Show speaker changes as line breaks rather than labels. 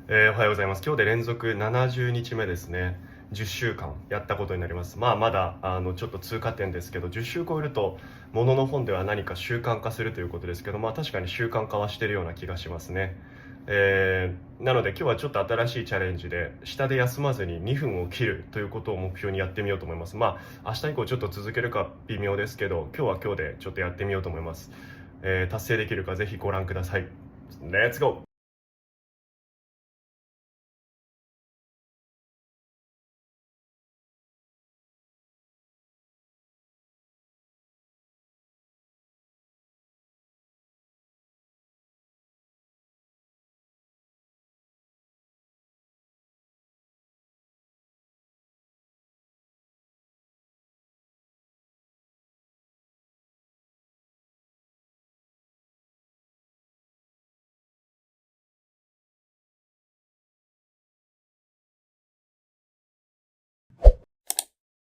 おはようございます。今日で連続70日目ですね。10週間やったことになります。まだちょっと通過点ですけど、10週超えるとものの本では何か習慣化するということですけど、確かに習慣化はしているような気がしますね。なので今日はちょっと新しいチャレンジで、下で休まずに2分を切るということを目標にやってみようと思います。明日以降ちょっと続けるか微妙ですけど、今日は今日でちょっとやってみようと思います。達成できるかぜひご覧ください。レッツゴー。